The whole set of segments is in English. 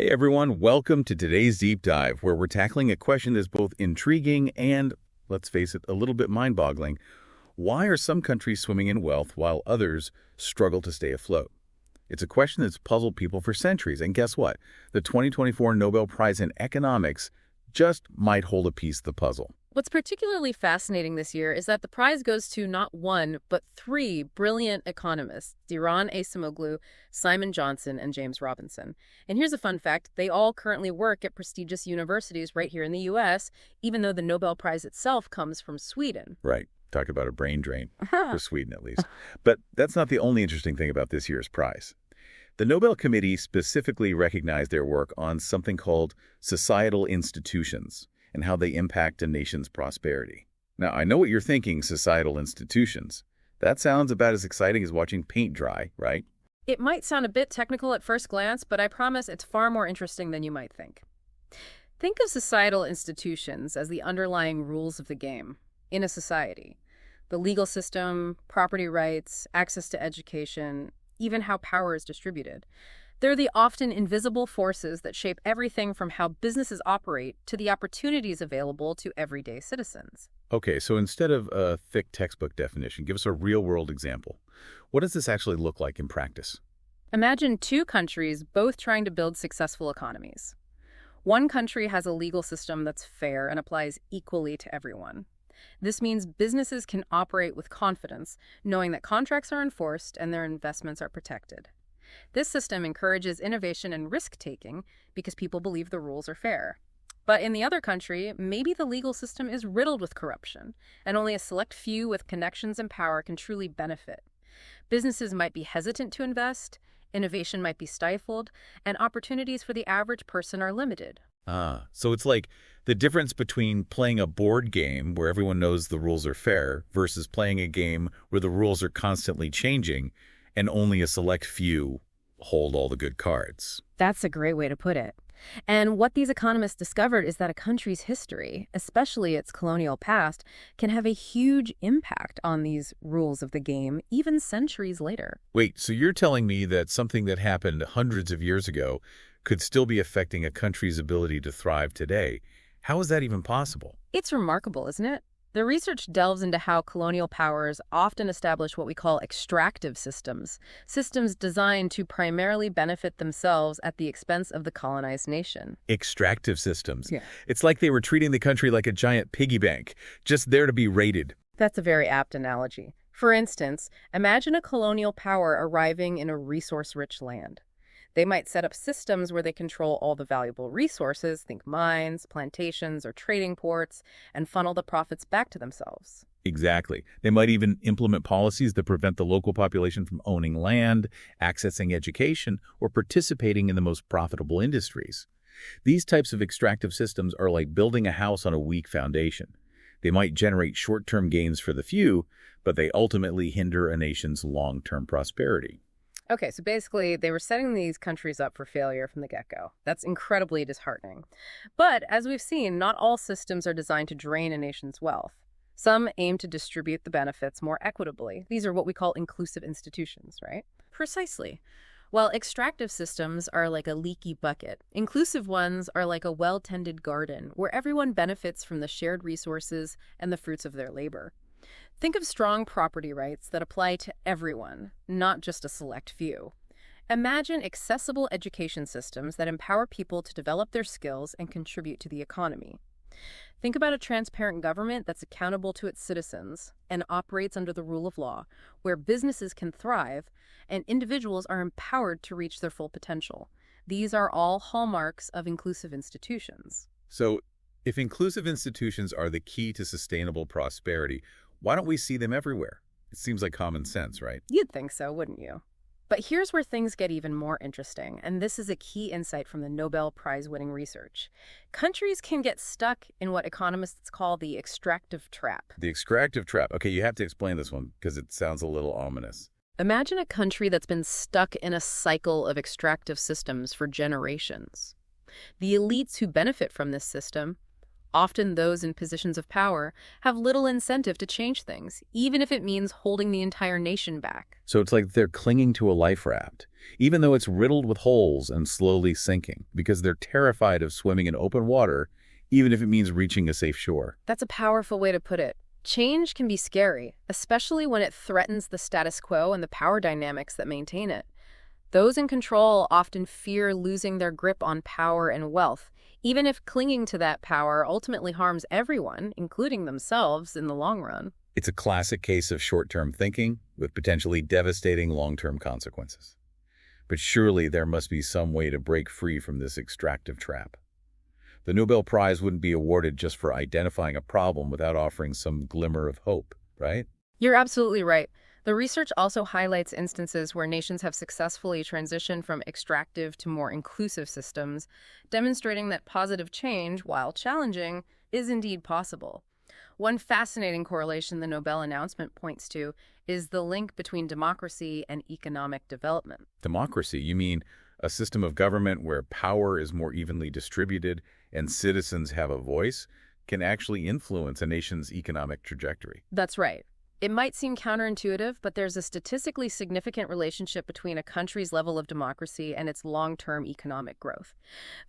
Hey everyone, welcome to today's deep dive, where we're tackling a question that's both intriguing and, let's face it, a little bit mind-boggling. Why are some countries swimming in wealth while others struggle to stay afloat? It's a question that's puzzled people for centuries, and guess what? The 2024 Nobel Prize in Economics just might hold a piece of the puzzle. What's particularly fascinating this year is that the prize goes to not one, but three brilliant economists, Daron Acemoglu, Simon Johnson, and James Robinson. And here's a fun fact. They all currently work at prestigious universities right here in the U.S., even though the Nobel Prize itself comes from Sweden. Right. Talk about a brain drain, for Sweden at least. But that's not the only interesting thing about this year's prize. The Nobel Committee specifically recognized their work on something called societal institutions and how they impact a nation's prosperity. Now, I know what you're thinking, societal institutions. That sounds about as exciting as watching paint dry, right? It might sound a bit technical at first glance, but I promise it's far more interesting than you might think. Think of societal institutions as the underlying rules of the game in a society. The legal system, property rights, access to education, even how power is distributed. They're the often invisible forces that shape everything from how businesses operate to the opportunities available to everyday citizens. Okay, so instead of a thick textbook definition, give us a real-world example. What does this actually look like in practice? Imagine two countries both trying to build successful economies. One country has a legal system that's fair and applies equally to everyone. This means businesses can operate with confidence, knowing that contracts are enforced and their investments are protected. This system encourages innovation and risk-taking because people believe the rules are fair. But in the other country, maybe the legal system is riddled with corruption, and only a select few with connections and power can truly benefit. Businesses might be hesitant to invest, innovation might be stifled, and opportunities for the average person are limited. So it's like the difference between playing a board game where everyone knows the rules are fair versus playing a game where the rules are constantly changing and only a select few hold all the good cards. That's a great way to put it. And what these economists discovered is that a country's history, especially its colonial past, can have a huge impact on these rules of the game, even centuries later. Wait, so you're telling me that something that happened hundreds of years ago could still be affecting a country's ability to thrive today? How is that even possible? It's remarkable, isn't it? The research delves into how colonial powers often establish what we call extractive systems, systems designed to primarily benefit themselves at the expense of the colonized nation. Extractive systems. Yeah. It's like they were treating the country like a giant piggy bank, just there to be raided. That's a very apt analogy. For instance, imagine a colonial power arriving in a resource-rich land. They might set up systems where they control all the valuable resources, think mines, plantations, or trading ports, and funnel the profits back to themselves. Exactly. They might even implement policies that prevent the local population from owning land, accessing education, or participating in the most profitable industries. These types of extractive systems are like building a house on a weak foundation. They might generate short-term gains for the few, but they ultimately hinder a nation's long-term prosperity. Okay, so basically, they were setting these countries up for failure from the get-go. That's incredibly disheartening. But as we've seen, not all systems are designed to drain a nation's wealth. Some aim to distribute the benefits more equitably. These are what we call inclusive institutions, right? Precisely. While extractive systems are like a leaky bucket, inclusive ones are like a well-tended garden where everyone benefits from the shared resources and the fruits of their labor. Think of strong property rights that apply to everyone, not just a select few. Imagine accessible education systems that empower people to develop their skills and contribute to the economy. Think about a transparent government that's accountable to its citizens and operates under the rule of law, where businesses can thrive and individuals are empowered to reach their full potential. These are all hallmarks of inclusive institutions. So, if inclusive institutions are the key to sustainable prosperity, why don't we see them everywhere? It seems like common sense, right? You'd think so, wouldn't you? But here's where things get even more interesting, and this is a key insight from the Nobel Prize-winning research. Countries can get stuck in what economists call the extractive trap. The extractive trap. Okay, you have to explain this one because it sounds a little ominous. Imagine a country that's been stuck in a cycle of extractive systems for generations. The elites who benefit from this system, often those in positions of power, have little incentive to change things, even if it means holding the entire nation back. So it's like they're clinging to a life raft. even though it's riddled with holes and slowly sinking, because they're terrified of swimming in open water, even if it means reaching a safe shore. That's a powerful way to put it. Change can be scary, especially when it threatens the status quo and the power dynamics that maintain it. Those in control often fear losing their grip on power and wealth, even if clinging to that power ultimately harms everyone, including themselves, in the long run. It's a classic case of short-term thinking with potentially devastating long-term consequences. But surely there must be some way to break free from this extractive trap. The Nobel Prize wouldn't be awarded just for identifying a problem without offering some glimmer of hope, right? You're absolutely right. The research also highlights instances where nations have successfully transitioned from extractive to more inclusive systems, demonstrating that positive change, while challenging, is indeed possible. One fascinating correlation the Nobel announcement points to is the link between democracy and economic development. Democracy, you mean a system of government where power is more evenly distributed and citizens have a voice, can actually influence a nation's economic trajectory. That's right. It might seem counterintuitive, but there's a statistically significant relationship between a country's level of democracy and its long-term economic growth.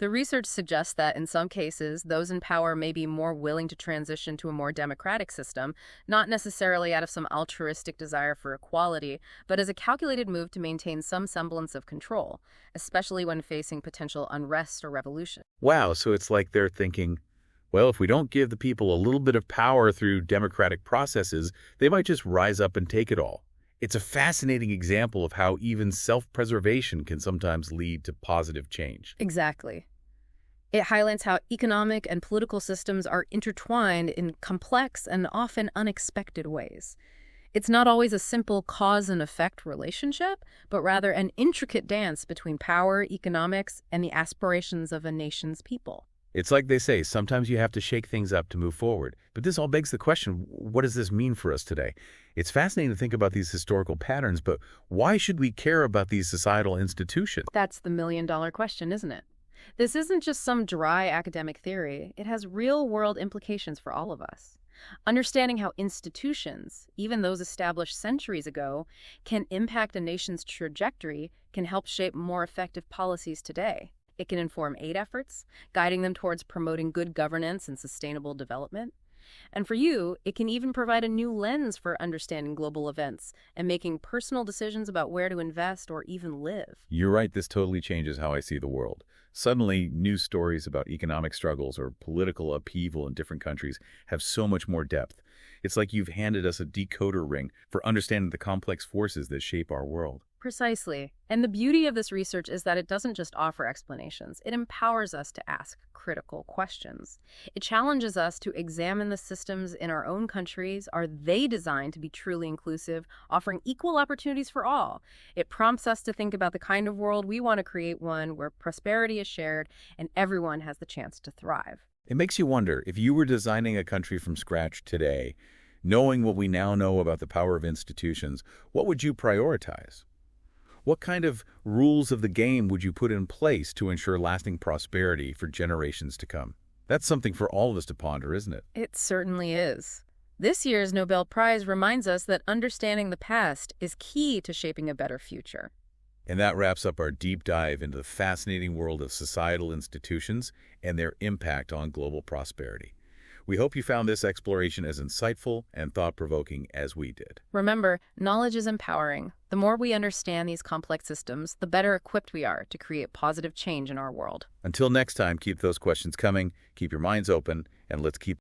The research suggests that in some cases, those in power may be more willing to transition to a more democratic system, not necessarily out of some altruistic desire for equality, but as a calculated move to maintain some semblance of control, especially when facing potential unrest or revolution. Wow, so it's like they're thinking, well, if we don't give the people a little bit of power through democratic processes, they might just rise up and take it all. It's a fascinating example of how even self-preservation can sometimes lead to positive change. Exactly. It highlights how economic and political systems are intertwined in complex and often unexpected ways. It's not always a simple cause and effect relationship, but rather an intricate dance between power, economics, and the aspirations of a nation's people. It's like they say, sometimes you have to shake things up to move forward. But this all begs the question, what does this mean for us today? It's fascinating to think about these historical patterns, but why should we care about these societal institutions? That's the million-dollar question, isn't it? This isn't just some dry academic theory. It has real-world implications for all of us. Understanding how institutions, even those established centuries ago, can impact a nation's trajectory can help shape more effective policies today. It can inform aid efforts, guiding them towards promoting good governance and sustainable development. And for you, it can even provide a new lens for understanding global events and making personal decisions about where to invest or even live. You're right, this totally changes how I see the world. Suddenly, news stories about economic struggles or political upheaval in different countries have so much more depth. It's like you've handed us a decoder ring for understanding the complex forces that shape our world. Precisely. And the beauty of this research is that it doesn't just offer explanations. It empowers us to ask critical questions. It challenges us to examine the systems in our own countries. Are they designed to be truly inclusive, offering equal opportunities for all? It prompts us to think about the kind of world we want to create, one where prosperity is shared and everyone has the chance to thrive. It makes you wonder, if you were designing a country from scratch today, knowing what we now know about the power of institutions, what would you prioritize? What kind of rules of the game would you put in place to ensure lasting prosperity for generations to come? That's something for all of us to ponder, isn't it? It certainly is. This year's Nobel Prize reminds us that understanding the past is key to shaping a better future. And that wraps up our deep dive into the fascinating world of societal institutions and their impact on global prosperity. We hope you found this exploration as insightful and thought-provoking as we did. Remember, knowledge is empowering. The more we understand these complex systems, the better equipped we are to create positive change in our world. Until next time, keep those questions coming, keep your minds open, and let's keep